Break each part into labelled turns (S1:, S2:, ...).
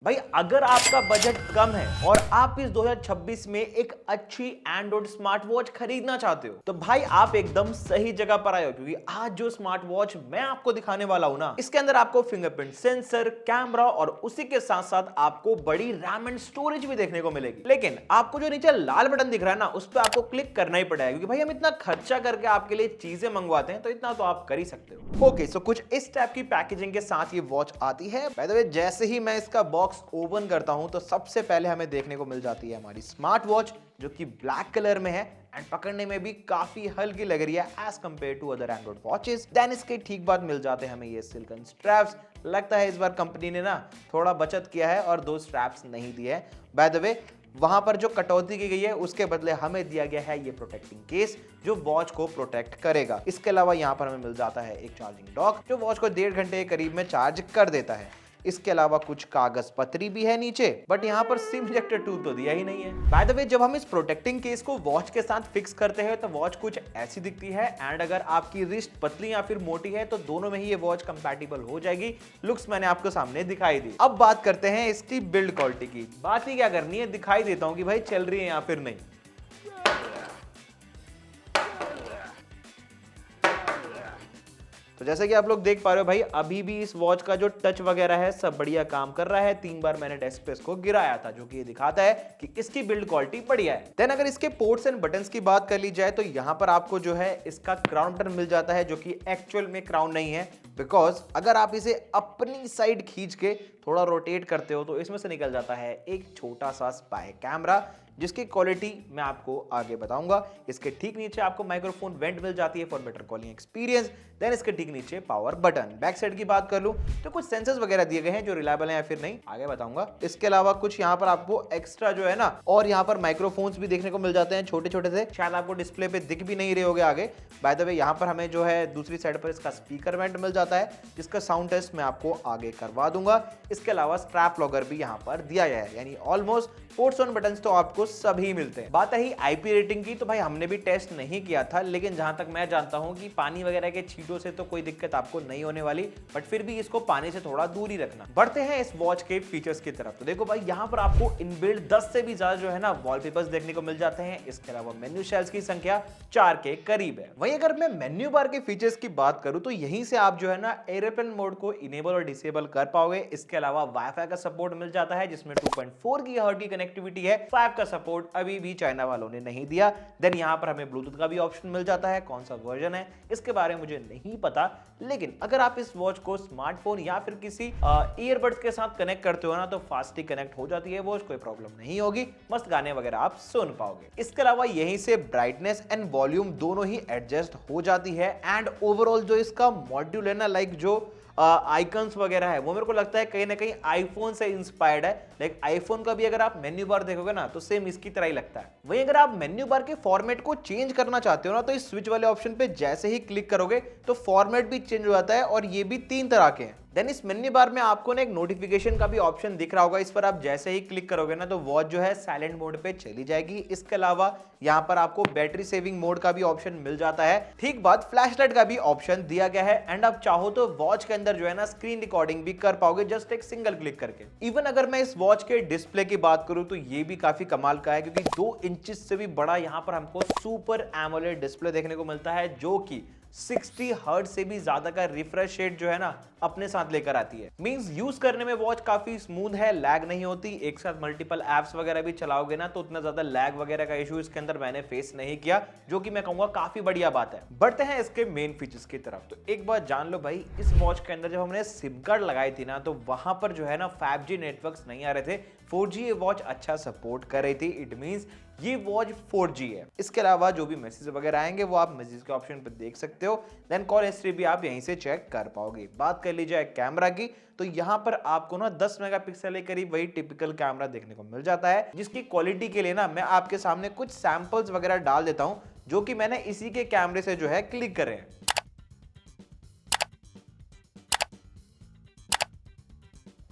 S1: भाई अगर आपका बजट कम है और आप इस 2026 में एक अच्छी एंड्रॉइड स्मार्ट वॉच खरीदना चाहते हो तो भाई आप एकदम सही जगह पर आए हो, क्योंकि आज जो स्मार्ट वॉच मैं आपको दिखाने वाला हूं ना, इसके अंदर आपको फिंगरप्रिंट सेंसर, कैमरा और उसी के साथ साथ आपको बड़ी रैम एंड स्टोरेज भी देखने को मिलेगी। लेकिन आपको जो नीचे लाल बटन दिख रहा है ना, उस पर आपको क्लिक करना ही पड़ेगा, क्योंकि भाई हम इतना खर्चा करके आपके लिए चीजें मंगवाते हैं तो इतना तो आप कर ही सकते हो। ओके, सो कुछ इस टाइप की पैकेजिंग के साथ ये वॉच आती है। बाय द वे, जैसे ही मैं इसका बॉक्स ओपन करता हूं तो सबसे पहले हमें देखने को मिल जाती है हमारी स्मार्ट वॉच, जो कि ब्लैक कलर में है एंड पकड़ने में भी काफी हल्की लग रही है as compare to other Android watches. Then इसके ठीक बाद मिल जाते हैं हमें ये सिलिकॉन स्ट्रैप्स। लगता है इस बार कंपनी ने ना थोड़ा बचत किया है और 2 स्ट्रैप्स नहीं दिए हैं। बाय द वे, वहां पर जो कटौती की गई है उसके बदले हमें दिया गया है ये प्रोटेक्टिंग केस, जो वॉच को प्रोटेक्ट करेगा। इसके अलावा यहाँ पर हमें मिल जाता है एक चार्जिंग डॉक, जो वॉच को 1.5 घंटे के करीब में चार्ज कर देता है। इसके अलावा कुछ कागज पत्री भी है नीचे, बट यहाँ पर सिम इंजेक्टर टूल तो दिया ही नहीं है। बाय द वे, जब हम इस प्रोटेक्टिंग केस को वॉच के साथ फिक्स करते हैं तो वॉच कुछ ऐसी दिखती है एंड अगर आपकी रिस्ट पतली या फिर मोटी है तो दोनों में ही ये वॉच कंपैटिबल हो जाएगी। लुक्स मैंने आपको सामने दिखाई दी। अब बात करते हैं इसकी बिल्ड क्वालिटी की। बात ही क्या करनी है, दिखाई देता हूं कि भाई चल रही है या फिर नहीं। तो जैसे कि आप लोग देख पा रहे हो भाई, अभी भी इस वॉच का जो टच वगैरह है सब बढ़िया काम कर रहा है। 3 बार मैंने डेस्क पे इसको गिराया था, जो कि ये दिखाता है कि इसकी बिल्ड क्वालिटी बढ़िया है। देन अगर इसके पोर्ट्स एंड बटन्स की बात कर ली जाए तो यहाँ पर आपको जो है इसका क्राउन बटन मिल जाता है, जो कि एक्चुअल में क्राउन नहीं है, बिकॉज अगर आप इसे अपनी साइड खींच के थोड़ा रोटेट करते हो तो इसमें से निकल जाता है एक छोटा सा स्पाई कैमरा, जिसकी क्वालिटी मैं आपको आगे बताऊंगा। इसके ठीक नीचे आपको माइक्रोफोन वेंट मिल जाती है for better calling experience. Then इसके ठीक नीचे पावर बटन। बैक साइड की बात कर लूं तो कुछ सेंसर्स वगैरह दिए गए हैं जो रिलायबल हैं या फिर नहीं, आगे बताऊंगा। इसके अलावा कुछ यहाँ पर आपको एक्स्ट्रा जो है ना, और यहाँ पर माइक्रोफोन्स भी देखने को मिल जाते हैं छोटे छोटे से, शायद आपको डिस्प्ले पे दिख भी नहीं रहे होंगे आगे। बाय द वे, यहाँ पर हमें जो है दूसरी साइड पर इसका स्पीकर वेंट मिल जाता है, जिसका साउंड टेस्ट मैं आपको आगे करवा दूंगा। इसके अलावा स्ट्रैप लॉगर भी यहाँ पर दिया गया है, यानी ऑलमोस्ट पोर्ट्स ऑन बटन्स तो आपको सभी मिलते हैं। बात है आईपी रेटिंग की, तो भाई हमने भी टेस्ट नहीं किया था, लेकिन जहां तक मैं जानता हूं कि पानी वगैरह के छींटों से तो कोई दिक्कत आपको नहीं होने वाली, बट फिर भी इसको पानी से थोड़ा दूर ही रखना। बढ़ते हैं इस वॉच के फीचर्स की तरफ। तो देखो भाई, यहाँ पर आपको इनबिल्ट 10 से भी ज्यादा जो है ना वॉलपेपर्स देखने को मिल जाते हैं। इसके अलावा मेन्यू शेल्स की संख्या 4 के करीब है। वहीं अगर मैं मेन्यू बार के फीचर्स की बात करूं तो यहीं से आप जो है ना एयरप्लेन मोड को इनेबल और डिसेबल कर पाओगे। इसके अलावा वाईफाई का सपोर्ट मिल जाता है, जिसमें 2.4 गीगाहर्ट्ज की कनेक्टिविटी है। 5 का सपोर्ट अभी भी चाइना वालों ने नहीं दिया। देन यहाँ पर हमें ब्लूटूथ का भी ऑप्शन मिल जाता है। कौन सा वर्जन है इसके बारे में मुझे नहीं पता, लेकिन अगर आप इस वॉच को स्मार्टफोन या फिर किसी ईयरबड्स के साथ कनेक्ट करते हो ना तो फास्टली कनेक्ट हो जाती है वॉच, कोई प्रॉब्लम नहीं होगी। मस्त गाने वगैरह आप सुन पाओगे। इसके अलावा यहीं से ब्राइटनेस एंड वॉल्यूम दोनों ही एडजस्ट हो जाती है एंड ओवरऑल जो इसका मॉड्यूल है ना, लाइक जो आइकन्स वगैरह है, वो मेरे को लगता है कहीं ना कहीं आईफोन से इंस्पायर्ड है। लाइक आईफोन का भी अगर आप मेन्यू बार देखोगे ना तो सेम इसकी तरह ही लगता है। वहीं अगर आप मेन्यू बार के फॉर्मेट को चेंज करना चाहते हो ना तो इस स्विच वाले ऑप्शन पे जैसे ही क्लिक करोगे तो फॉर्मेट भी चेंज हो जाता है, और ये भी 3 तरह के हैं। देन इस मेन्यू बार में आपको ना एक नोटिफिकेशन का भी ऑप्शन दिख रहा होगा। इस पर आप जैसे ही क्लिक करोगे ना तो वॉच जो है साइलेंट मोड पे चली जाएगी। इसके अलावा यहाँ पर आपको बैटरी सेविंग मोड का भी ऑप्शन मिल जाता है। ठीक बात, फ्लैशलाइट का भी ऑप्शन दिया गया है एंड आप चाहो तो वॉच के अंदर जो है ना स्क्रीन रिकॉर्डिंग भी कर पाओगे जस्ट एक सिंगल क्लिक करके। इवन अगर मैं इस वॉच के डिस्प्ले की बात करूं तो ये भी काफी कमाल का है, क्योंकि 2 इंच से भी बड़ा यहाँ पर हमको सुपर एमोलेड डिस्प्ले देखने को मिलता है, जो कि 60 हर्ट्ज से भी ज्यादा का रिफ्रेश रेट जो है ना अपने साथ लेकर आती है। मींस यूज करने में वॉच काफी स्मूथ है, लैग नहीं होती। एक साथ मल्टीपल एप्स वगैरह भी चलाओगे ना तो उतना ज्यादा लैग वगैरह का इशू इसके अंदर मैंने फेस नहीं किया, जो कि मैं कहूंगा काफी बढ़िया बात है। बढ़ते हैं इसके मेन फीचर्स की तरफ। तो एक बात जान लो भाई, इस वॉच के अंदर जब हमने सिम कार्ड लगाई थी ना तो वहां पर जो है ना 5G नेटवर्क्स नहीं आ रहे थे, 4G ये वॉच अच्छा सपोर्ट कर रही थी। इट मींस ये वॉच 4G है। इसके अलावा जो भी मैसेज वगैरह आएंगे वो आप मैसेज के ऑप्शन पर देख सकते हो। देन कॉल हिस्ट्री भी आप यहीं से चेक कर पाओगे। बात कर ली जाए कैमरा की, तो यहाँ पर आपको ना 10 मेगापिक्सल के करीब वही टिपिकल कैमरा देखने को मिल जाता है, जिसकी क्वालिटी के लिए ना मैं आपके सामने कुछ सैंपल्स वगैरह डाल देता हूँ, जो कि मैंने इसी के कैमरे से जो है क्लिक करे हैं।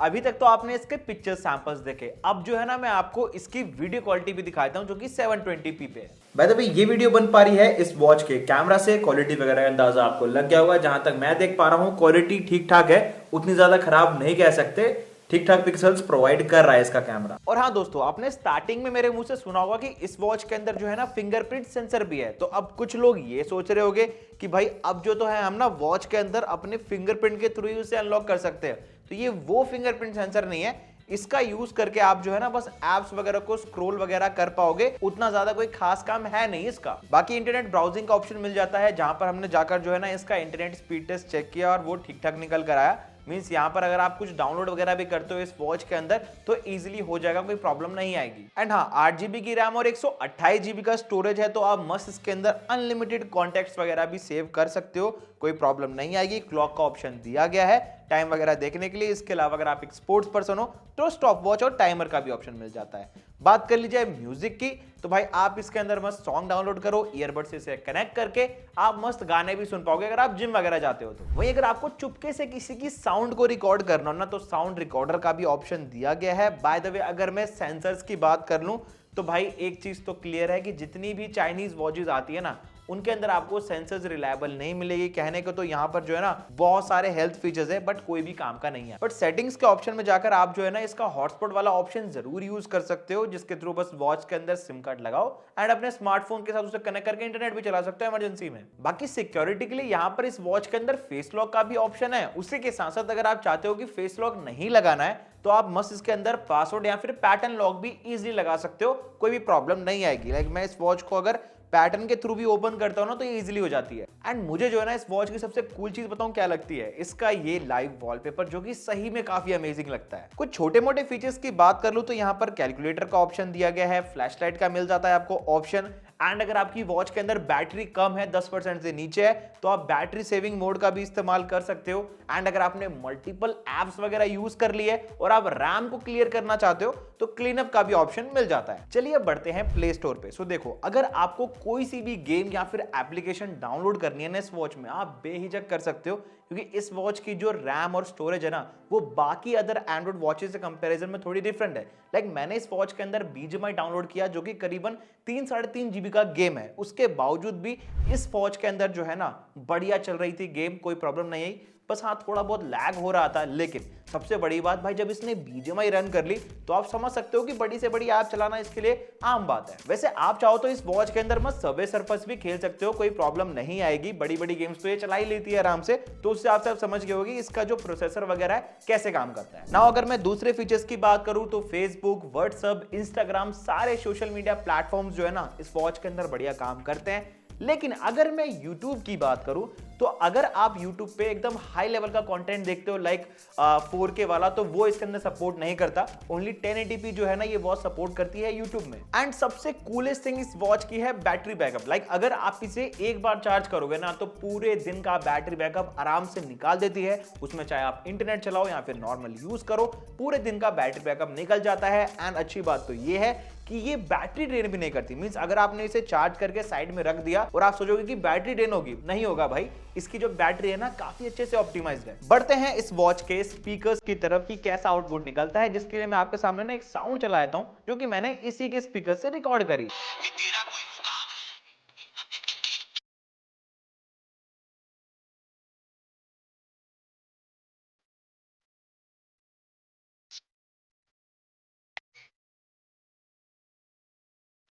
S1: अभी तक तो आपने इसके पिक्चर सैंपल्स देखे, अब जो है ना मैं आपको इसकी वीडियो क्वालिटी भी दिखाता हूं, जो कि 720p पे है। बाय द वे, ये वीडियो बन पा रही है इस वॉच के कैमरा से। क्वालिटी वगैरह का अंदाजा आपको लग गया होगा। जहां तक मैं देख पा रहा हूं क्वालिटी ठीक ठाक है, उतनी ज्यादा खराब नहीं कह सकते। ठीक ठाक पिक्सल्स प्रोवाइड कर रहा है इसका कैमरा। और हाँ दोस्तों, आपने स्टार्टिंग में मेरे मुंह से सुना होगा कि इस वॉच के अंदर जो है ना फिंगरप्रिंट सेंसर भी है। तो अब कुछ लोग ये सोच रहे होंगे कि भाई अब जो तो है हम ना वॉच के अंदर अपने फिंगरप्रिंट के थ्रू ही उसे अनलॉक कर सकते हैं। तो ये वो फिंगरप्रिंट सेंसर नहीं है, इसका यूज करके आप जो है ना बस एप्स वगैरह को स्क्रॉल वगैरह कर पाओगे, उतना ज्यादा कोई खास काम है नहीं इसका। बाकी इंटरनेट ब्राउजिंग का ऑप्शन मिल जाता है, जहां पर हमने जाकर जो है ना इसका इंटरनेट स्पीड टेस्ट चेक किया और वो ठीक ठाक निकल कर आया। मींस यहाँ पर अगर आप कुछ डाउनलोड वगैरह भी करते हो इस वॉच के अंदर तो इजीली हो जाएगा, कोई प्रॉब्लम नहीं आएगी। एंड हाँ, 8 GB की रैम और 128 GB का स्टोरेज है, तो आप मस्त इसके अंदर अनलिमिटेड कॉन्टेक्ट्स वगैरह भी सेव कर सकते हो, कोई प्रॉब्लम नहीं आएगी। क्लॉक का ऑप्शन दिया गया है टाइम वगैरह देखने के लिए। इसके अलावा अगर आप एक स्पोर्ट्स पर्सन हो तो स्टॉप वॉच और टाइमर का भी ऑप्शन मिल जाता है। बात कर लीजिए म्यूजिक की, तो भाई आप इसके अंदर मस्त सॉन्ग डाउनलोड करो, ईयरबड से इसे कनेक्ट करके आप मस्त गाने भी सुन पाओगे अगर आप जिम वगैरह जाते हो तो। वहीं अगर आपको चुपके से किसी की साउंड को रिकॉर्ड करना हो ना, तो साउंड रिकॉर्डर का भी ऑप्शन दिया गया है। बाय द वे, अगर मैं सेंसर्स की बात कर लूं तो भाई एक चीज तो क्लियर है कि जितनी भी चाइनीज वॉचेस आती है ना, उनके अंदर आपको सेंसर्स रिलायबल नहीं मिलेगी। कहने को तो यहाँ पर जो है ना बहुत सारे हेल्थ फीचर्स है, बट कोई भी काम का नहीं है। बट सेटिंग्स के ऑप्शन में जाकर आप जो है ना इसका हॉटस्पॉट वाला ऑप्शन जरूर यूज कर सकते हो, जिसके थ्रू बस वॉच के अंदर सिम कार्ड लगाओ एंड अपने स्मार्टफोन के साथ उसे कनेक्ट करके इंटरनेट भी चला सकते हो इमरजेंसी में। बाकी सिक्योरिटी के लिए यहाँ पर इस वॉच के अंदर फेस लॉक का भी ऑप्शन है। उसी के साथ साथ अगर आप चाहते हो कि फेस लॉक नहीं लगाना है तो आप मस्त इसके अंदर पासवर्ड या फिर पैटर्न लॉक भी इजीली लगा सकते हो, कोई भी प्रॉब्लम नहीं आएगी। लाइक मैं इस वॉच को अगर पैटर्न के थ्रू भी ओपन करता हूं ना तो ये इजीली हो जाती है। एंड मुझे जो है ना इस वॉच की सबसे कूल चीज बताऊं क्या लगती है, इसका ये लाइव वॉलपेपर जो कि सही में काफी अमेजिंग लगता है। कुछ छोटे मोटे फीचर्स की बात कर लूं तो यहाँ पर कैलकुलेटर का ऑप्शन दिया गया है, फ्लैशलाइट का मिल जाता है आपको ऑप्शन। एंड अगर आपकी वॉच के अंदर बैटरी कम है, 10% से नीचे है, तो आप बैटरी सेविंग मोड का भी इस्तेमाल कर सकते हो। एंड अगर आपने मल्टीपल एप्स वगैरह यूज कर लिए और आप रैम को क्लियर करना चाहते हो तो क्लीन अप का भी ऑप्शन मिल जाता है। चलिए अब बढ़ते हैं प्ले स्टोर पे। सो देखो, अगर आपको कोई सी भी गेम या फिर एप्लीकेशन डाउनलोड करनी है ना इस वॉच में, आप बेहिचक कर सकते हो, क्योंकि इस वॉच की जो रैम और स्टोरेज है ना वो बाकी अदर एंड्रॉइड वॉचेस से कंपैरिजन में थोड़ी डिफरेंट है। लाइक मैंने इस वॉच के अंदर BGMI डाउनलोड किया जो कि करीबन 3-3.5 GB का गेम है, उसके बावजूद भी इस वॉच के अंदर जो है ना बढ़िया चल रही थी गेम, कोई प्रॉब्लम नहीं आई। बस हाँ, थोड़ा बहुत लैग हो रहा था, लेकिन सबसे बड़ी बात भाई जब इसने BGMI रन कर ली तो आप समझ सकते हो कि बड़ी से बड़ी ऐप चलाना इसके लिए आम बात है। वैसे आप चाहो तो इस वॉच के अंदर मत सबवे सर्फस भी खेल सकते हो, कोई प्रॉब्लम नहीं आएगी। बड़ी बड़ी गेम्स तो ये चला ही लेती है आराम से, तो उससे आप सब समझ गए होगे इसका जो प्रोसेसर वगैरह है कैसे काम करता है। नाउ अगर मैं दूसरे फीचर्स की बात करूं तो फेसबुक, व्हाट्सएप, इंस्टाग्राम, सारे सोशल मीडिया प्लेटफॉर्म्स जो है ना इस वॉच के अंदर बढ़िया काम करते हैं। लेकिन अगर मैं YouTube की बात करूं तो अगर आप YouTube पे एकदम हाई लेवल का कंटेंट देखते हो लाइक 4K वाला, तो वो इसके अंदर सपोर्ट नहीं करता। ओनली 1080p जो है ना ये वॉच सपोर्ट करती है YouTube में। एंड सबसे कूलेस्ट थिंग इस वॉच की है बैटरी बैकअप। लाइक अगर आप इसे एक बार चार्ज करोगे ना तो पूरे दिन का बैटरी बैकअप आराम से निकाल देती है। उसमें चाहे आप इंटरनेट चलाओ या फिर नॉर्मल यूज करो, पूरे दिन का बैटरी बैकअप निकल जाता है। एंड अच्छी बात तो ये है कि ये बैटरी ड्रेन भी नहीं करती। मींस अगर आपने इसे चार्ज करके साइड में रख दिया और आप सोचोगे कि बैटरी ड्रेन होगी, नहीं होगा भाई। इसकी जो बैटरी है ना काफी अच्छे से ऑप्टिमाइज्ड है। बढ़ते हैं इस वॉच के स्पीकर्स की तरफ कि कैसा आउटपुट निकलता है, जिसके लिए मैं आपके सामने ना एक साउंड चला देता हूं जो कि मैंने इसी के स्पीकर से रिकॉर्ड करी।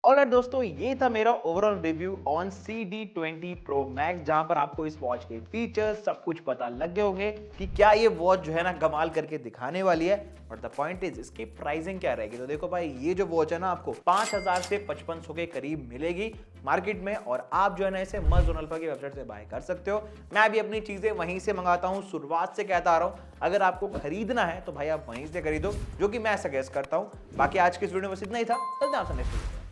S1: ऑलराइट दोस्तों, ये था मेरा overall review on CD20 Pro Max, जहां पर आपको इस वॉच के फीचर्स सब कुछ पता लग गए होंगे कि क्या ये वॉच जो है ना कमाल करके दिखाने वाली है। और द पॉइंट इज इसकी प्राइसिंग क्या रहेगी। तो देखो भाई, ये जो वॉच है ना आपको 5000 से 5500 के करीब मिलेगी मार्केट में, और आप जो है ना इसे मज़ अल्फा की वेबसाइट से बाय कर सकते हो। मैं भी अपनी चीजें वहीं से मंगाता हूँ, शुरुआत से कहता आ रहा हूँ। अगर आपको खरीदना है तो भाई आप वहीं से खरीदो, जो कि मैं सजेस्ट करता हूँ। बाकी आज की इस वीडियो में बस इतना ही था। चलते हैं आपसे नेक्स्ट वीडियो।